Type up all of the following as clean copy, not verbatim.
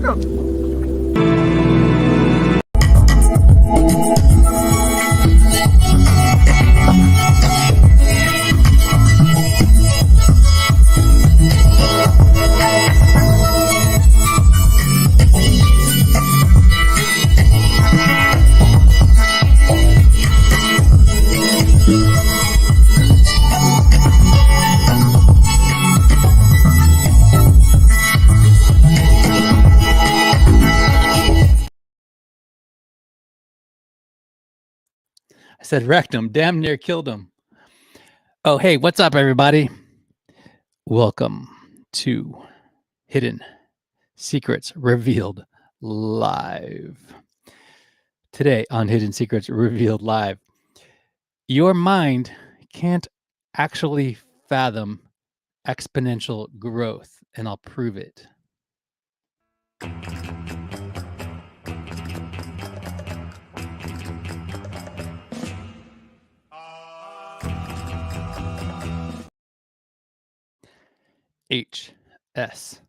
I said wrecked him, damn near killed him. Oh, hey, what's up, everybody? Welcome to Hidden Secrets Revealed Live. Today on Hidden Secrets Revealed Live, your mind can't actually fathom exponential growth, and I'll prove it. HSRL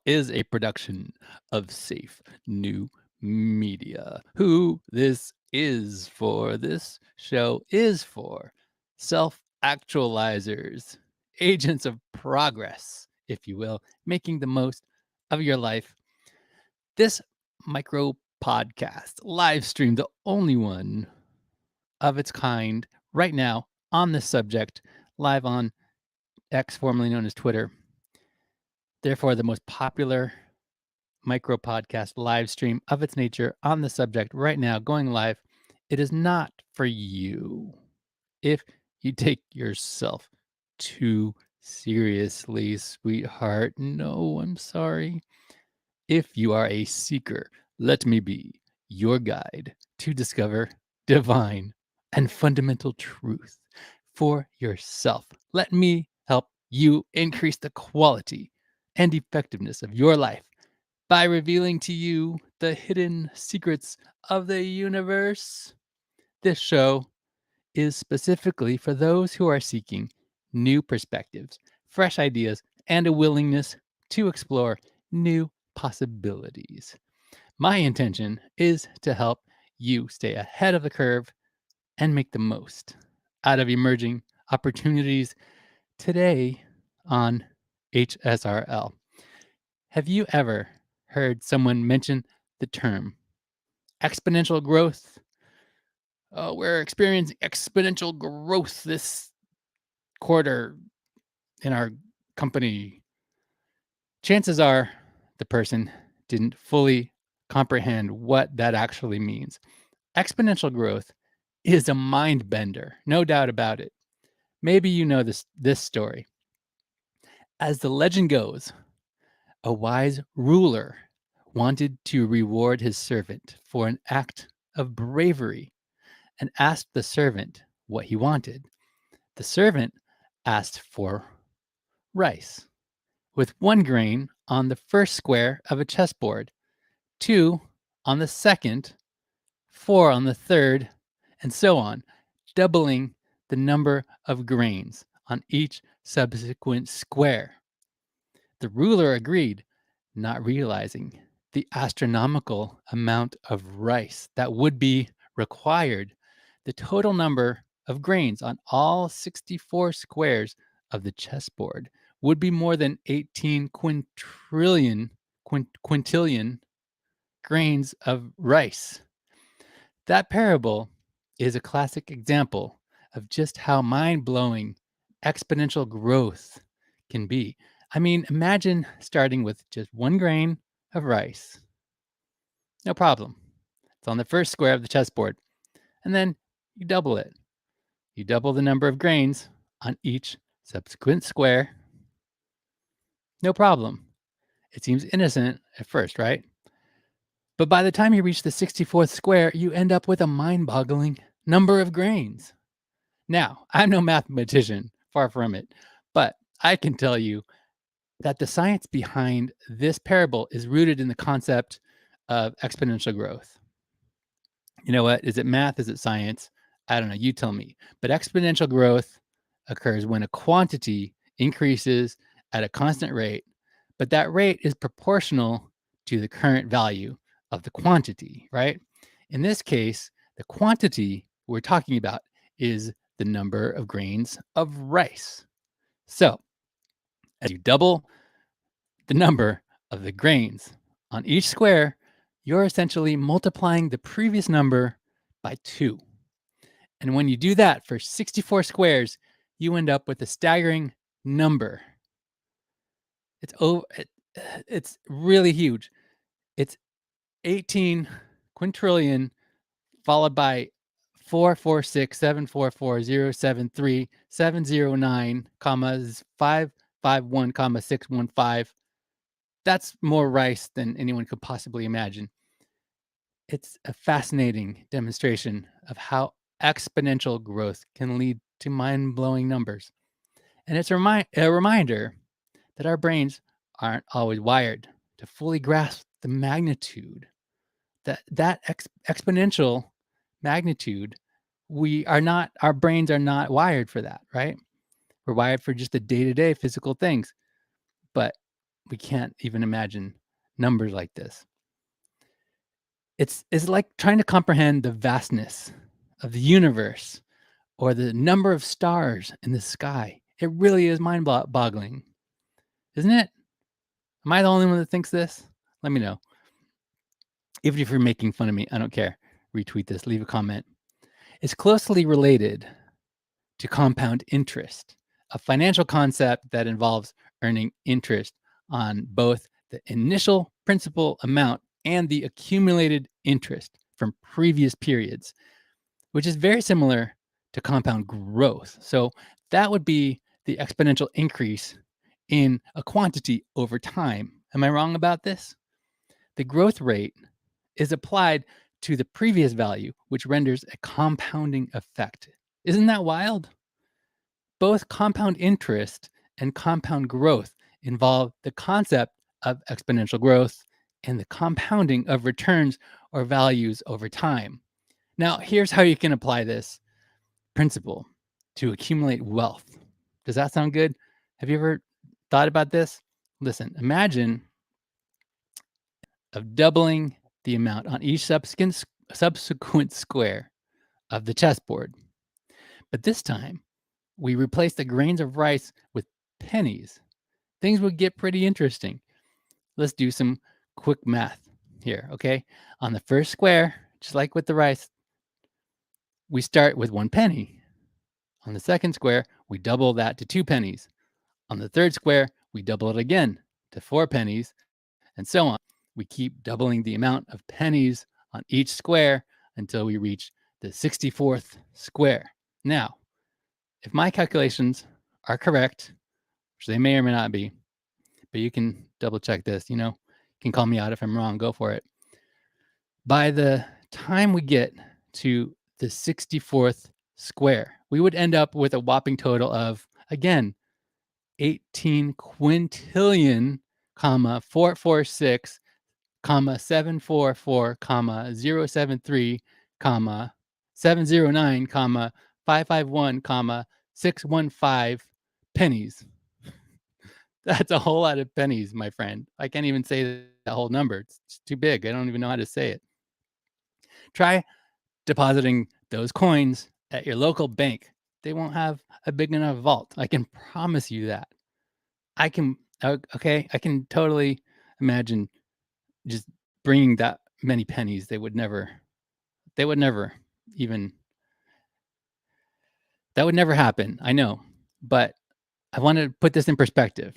is a production of Safe New Media. Who this is for, this show is for self-actualizers, agents of progress, if you will, making the most of your life. This micro podcast live stream, the only one of its kind right now on this subject, live on X, formerly known as Twitter. Therefore, the most popular micro podcast live stream of its nature on the subject right now, going live. It is not for you if you take yourself too seriously, sweetheart. No, I'm sorry. If you are a seeker, let me be your guide to discover divine and fundamental truth for yourself. Let me help you increase the quality and effectiveness of your life by revealing to you the hidden secrets of the universe. This show is specifically for those who are seeking new perspectives, fresh ideas, and a willingness to explore new possibilities. My intention is to help you stay ahead of the curve and make the most out of emerging opportunities today on HSRL. Have you ever heard someone mention the term exponential growth? We're experiencing exponential growth this quarter in our company. Chances are the person didn't fully comprehend what that actually means. Exponential growth is a mind bender, no doubt about it. Maybe you know this story. As the legend goes, a wise ruler wanted to reward his servant for an act of bravery and asked the servant what he wanted. The servant asked for rice, with 1 grain on the first square of a chessboard, 2 on the second, 4 on the third, and so on, doubling the number of grains on each subsequent square. The ruler agreed, not realizing the astronomical amount of rice that would be required. The total number of grains on all 64 squares of the chessboard would be more than 18 quintillion grains of rice. That parable is a classic example of just how mind-blowing exponential growth can be. I mean, imagine starting with just 1 grain of rice. No problem. It's on the first square of the chessboard. And then you double it. You double the number of grains on each subsequent square. No problem. It seems innocent at first, right? But by the time you reach the 64th square, you end up with a mind-boggling number of grains. Now, I'm no mathematician, far from it, but I can tell you that the science behind this parable is rooted in the concept of exponential growth. You know what? Is it math? Is it science? I don't know. You tell me. But exponential growth occurs when a quantity increases at a constant rate, but that rate is proportional to the current value of the quantity, right? In this case, the quantity we're talking about is the number of grains of rice. So, as you double the number of the grains on each square, you're essentially multiplying the previous number by 2. And when you do that for 64 squares, you end up with a staggering number. It's really huge. It's 18 quintillion followed by 446,744,073,709, 551, 615. That's more rice than anyone could possibly imagine. It's a fascinating demonstration of how exponential growth can lead to mind-blowing numbers. And it's a reminder that our brains aren't always wired to fully grasp the magnitude, that exponential magnitude. Our brains are not wired for that, right? We're wired for just the day-to-day physical things, but we can't even imagine numbers like this. It's like trying to comprehend the vastness of the universe or the number of stars in the sky. It really is mind-boggling, isn't it? Am I the only one that thinks this? Let me know. Even if you're making fun of me, I don't care. Retweet this, leave a comment. It's closely related to compound interest, a financial concept that involves earning interest on both the initial principal amount and the accumulated interest from previous periods, which is very similar to compound growth. So that would be the exponential increase in a quantity over time. Am I wrong about this? The growth rate is applied to the previous value, which renders a compounding effect. Isn't that wild? Both compound interest and compound growth involve the concept of exponential growth and the compounding of returns or values over time. Now, here's how you can apply this principle to accumulate wealth. Does that sound good? Have you ever thought about this? Listen, imagine of doubling the amount on each subsequent square of the chessboard. But this time, we replace the grains of rice with pennies. Things would get pretty interesting. Let's do some quick math here, okay? On the first square, just like with the rice, we start with 1 penny. On the second square, we double that to 2 pennies. On the third square, we double it again to 4 pennies, and so on. We keep doubling the amount of pennies on each square until we reach the 64th square. Now, if my calculations are correct, which they may or may not be, but you can double check this, you can call me out if I'm wrong, go for it. By the time we get to the 64th square, we would end up with a whopping total of, again, 18 quintillion, 446, 744, 073, 709, 551, 615 pennies. That's a whole lot of pennies, my friend. I can't even say that whole number. It's too big. I don't even know how to say it. Try depositing those coins at your local bank. They won't have a big enough vault. I can promise you that. I can totally imagine just bringing that many pennies. They would never even, that would never happen. I know, but I want to put this in perspective.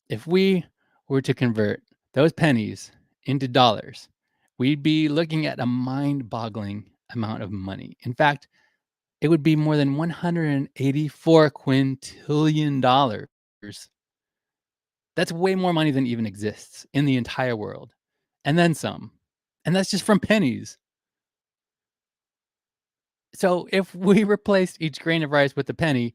If we were to convert those pennies into dollars, we'd be looking at a mind-boggling amount of money. In fact, it would be more than 184 quintillion dollars. That's way more money than even exists in the entire world. And then some. And that's just from pennies. So if we replaced each grain of rice with a penny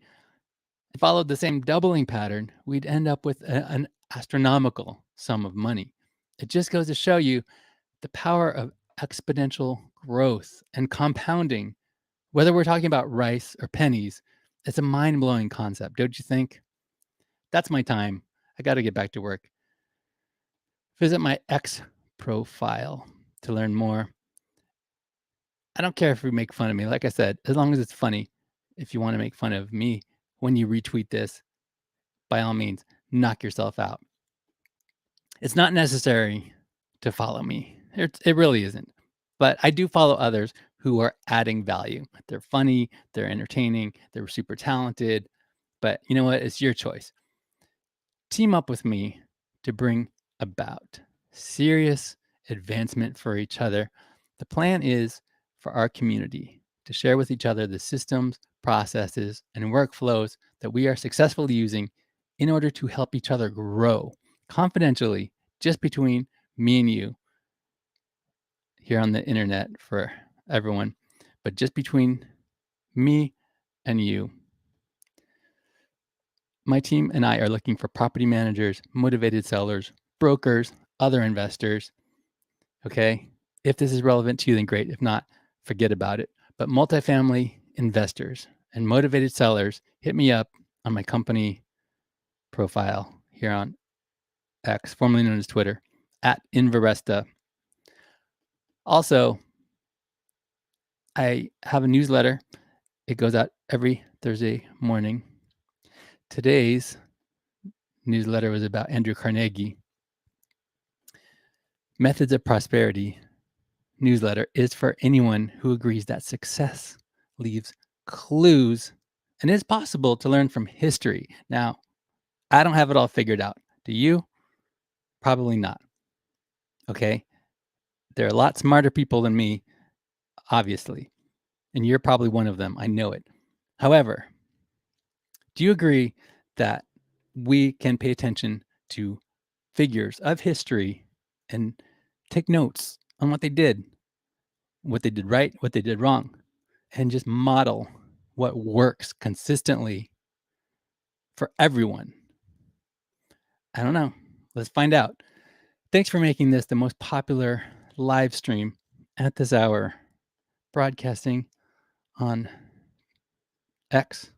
and followed the same doubling pattern, we'd end up with an astronomical sum of money. It just goes to show you the power of exponential growth and compounding. Whether we're talking about rice or pennies, it's a mind-blowing concept, don't you think? That's my time. I got to get back to work. Visit my X profile to learn more. I don't care if you make fun of me. Like I said, as long as it's funny. If you want to make fun of me when you retweet this, by all means, knock yourself out. It's not necessary to follow me. It really isn't. But I do follow others who are adding value. They're funny, they're entertaining, they're super talented. But you know what? It's your choice. Team up with me to bring about serious advancement for each other. The plan is for our community to share with each other the systems, processes, and workflows that we are successfully using in order to help each other grow confidentially, just between me and you here on the internet for everyone, but just between me and you. My team and I are looking for property managers, motivated sellers, brokers, other investors. Okay. If this is relevant to you, then great. If not, forget about it. But multifamily investors and motivated sellers, hit me up on my company profile here on X, formerly known as Twitter, at Inveresta. Also, I have a newsletter. It goes out every Thursday morning. Today's newsletter was about Andrew Carnegie. Methods of Prosperity newsletter is for anyone who agrees that success leaves clues and is possible to learn from history. Now, I don't have it all figured out. Do you? Probably not. Okay. There are a lot smarter people than me, obviously, and you're probably one of them. I know it. However, do you agree that we can pay attention to figures of history and take notes on what they did right, what they did wrong, and just model what works consistently for everyone? I don't know. Let's find out. Thanks for making this the most popular live stream at this hour, broadcasting on X.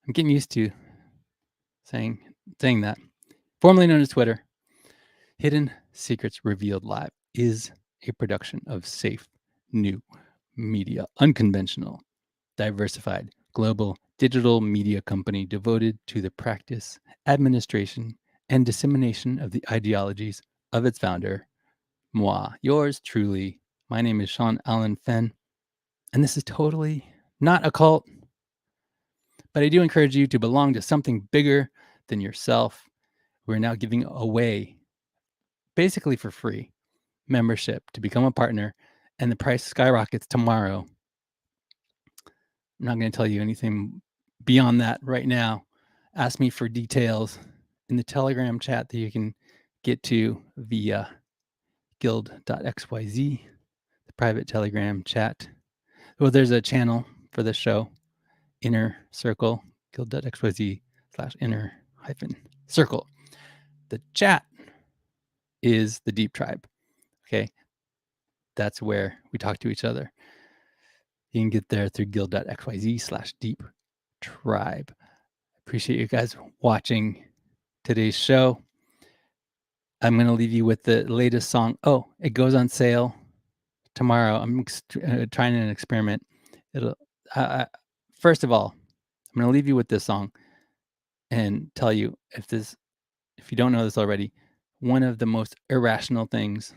I'm getting used to saying that. Formerly known as Twitter, Hidden Secrets Revealed Live is a production of Safe New Media, unconventional, diversified, global digital media company devoted to the practice, administration, and dissemination of the ideologies of its founder, moi, yours truly. My name is Sean Allen Fenn, and this is totally not a cult, but I do encourage you to belong to something bigger than yourself. We're now giving away, basically for free, membership to become a partner, and the price skyrockets tomorrow. I'm not going to tell you anything beyond that right now. Ask me for details in the Telegram chat that you can get to via guild.xyz, the private Telegram chat. Well, there's a channel for this show, Inner Circle, guild.xyz/inner-circle. The chat is the Deep Tribe. Okay. That's where we talk to each other. You can get there through guild.xyz/deep tribe. Appreciate you guys watching today's show. I'm going to leave you with the latest song. Oh, it goes on sale tomorrow. I'm trying an experiment. First of all, I'm going to leave you with this song and tell you, if you don't know this already, one of the most irrational things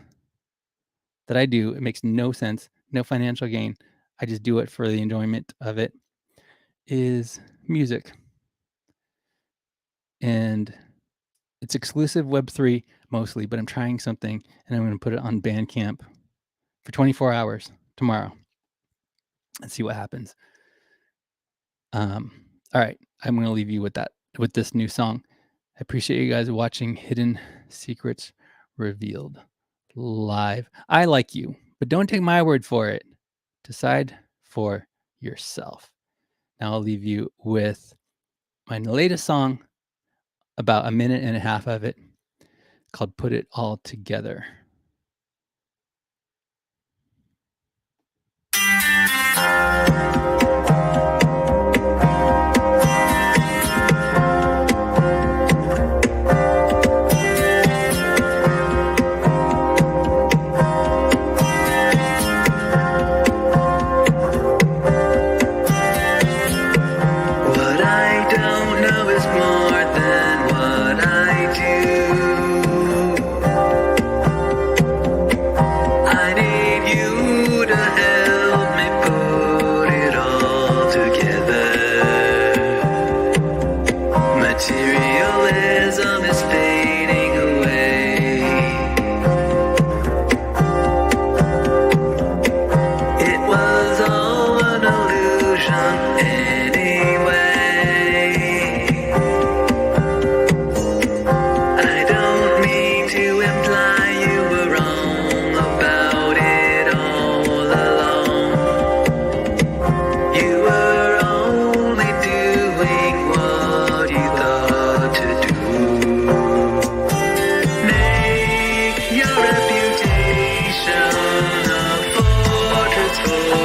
that I do, it makes no sense, no financial gain, I just do it for the enjoyment of it, is music. And it's exclusive Web3 mostly, but I'm trying something, and I'm going to put it on Bandcamp for 24 hours tomorrow and see what happens. All right, I'm going to leave you with this new song. I appreciate you guys watching Hidden Secrets Revealed live. I like you, but don't take my word for it. Decide for yourself. Now I'll leave you with my latest song, about a minute and a half of it, called Put It All Together. Materialism is fading away. It was all an illusion anyway. I don't mean to imply you were wrong about it all along. You were only doing what you thought to do. Make your reputation a fortress for